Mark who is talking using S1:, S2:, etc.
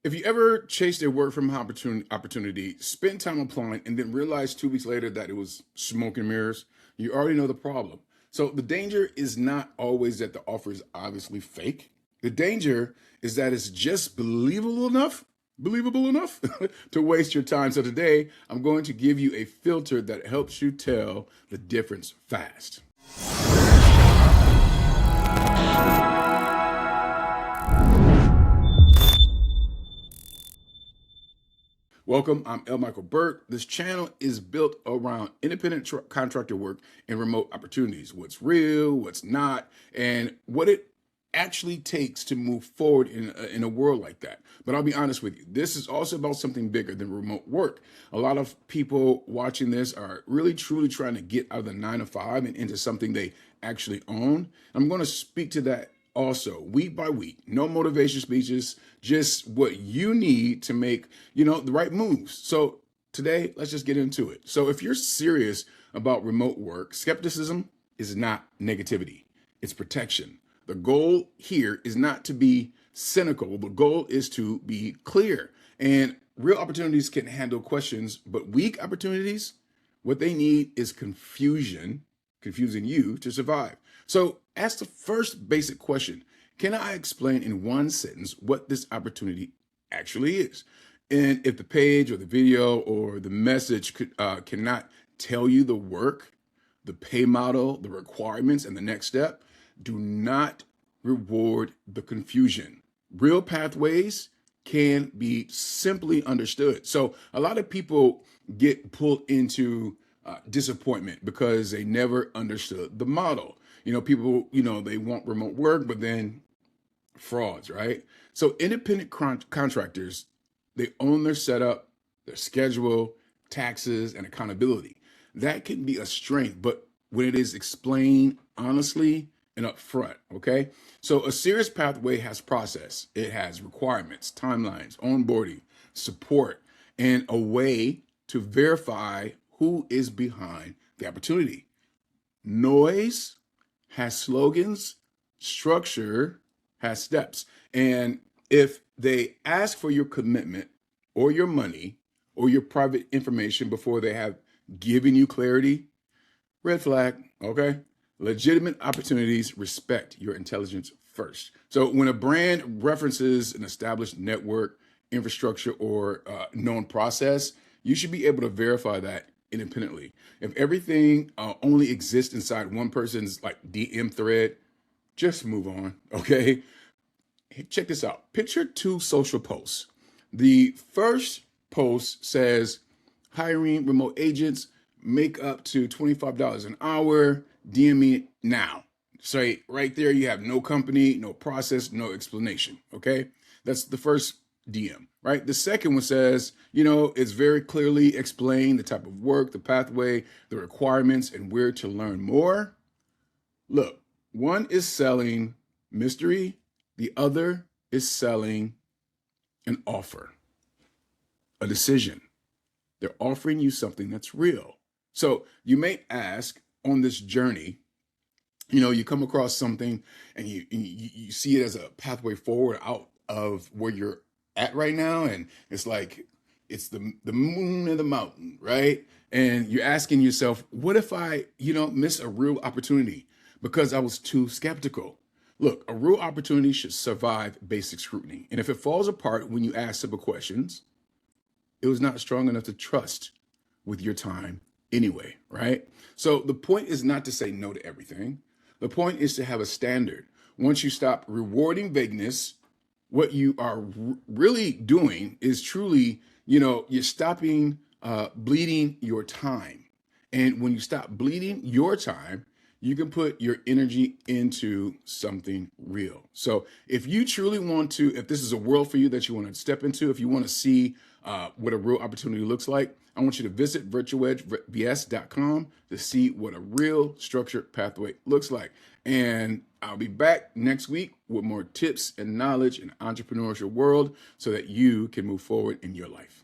S1: If you ever chased a work from home opportunity, spent time applying, and then realized 2 weeks later that it was smoke and mirrors, you already know the problem. So the danger is not always that the offer is obviously fake. The danger is that it's just believable enough to waste your time. So today, I'm going to give you a filter that helps you tell the difference fast. Welcome, I'm L. Michael Burt. This channel is built around independent contractor work and remote opportunities. What's real, what's not, and what it actually takes to move forward in a world like that. But I'll be honest with you, this is also about something bigger than remote work. A lot of people watching this are really truly trying to get out of the 9 to 5 and into something they actually own. I'm going to speak to that also week by week. No motivation speeches, just what you need to make, the right moves. So today, let's just get into it. So if you're serious about remote work, skepticism is not negativity, it's protection. The goal here is not to be cynical. The goal is to be clear. And real opportunities can handle questions, but weak opportunities, what they need is confusing you to survive. So ask the first basic question. Can I explain in one sentence what this opportunity actually is? And if the page or the video or the message cannot tell you the work, the pay model, the requirements, and the next step, do not reward the confusion. Real pathways can be simply understood. So a lot of people get pulled into disappointment because they never understood the model. People, they want remote work, but then frauds, right? So independent contractors, they own their setup, their schedule, taxes, and accountability. That can be a strength, but when it is explained honestly and upfront, okay? So a serious pathway has process. It has requirements, timelines, onboarding, support, and a way to verify who is behind the opportunity. Noise has slogans, structure has steps. And if they ask for your commitment or your money or your private information before they have given you clarity, red flag, okay? Legitimate opportunities respect your intelligence first. So when a brand references an established network, infrastructure, or known process, you should be able to verify that independently. If everything only exists inside one person's DM thread, just move on, okay? Hey, check this out. Picture two social posts. The first post says, hiring remote agents, make up to $25 an hour, DM me now. So right there, you have no company, no process, no explanation, okay? That's the first DM, right? The second one says, it's very clearly explained the type of work, the pathway, the requirements, and where to learn more. Look, one is selling mystery, the other is selling an offer, a decision. They're offering you something that's real. So you may ask on this journey, you come across something and you see it as a pathway forward out of where you're at right now. And it's like, it's the moon and the mountain, right? And you're asking yourself, what if I, miss a real opportunity because I was too skeptical? Look, a real opportunity should survive basic scrutiny. And if it falls apart when you ask simple questions, it was not strong enough to trust with your time anyway, right? So the point is not to say no to everything. The point is to have a standard. Once you stop rewarding vagueness, what you are really doing is truly, you're stopping bleeding your time. And when you stop bleeding your time, you can put your energy into something real. So if you truly want to, if this is a world for you that you want to step into, if you want to see what a real opportunity looks like, I want you to visit virtuedge.com to see what a real structured pathway looks like. And I'll be back next week with more tips and knowledge in the entrepreneurial world so that you can move forward in your life.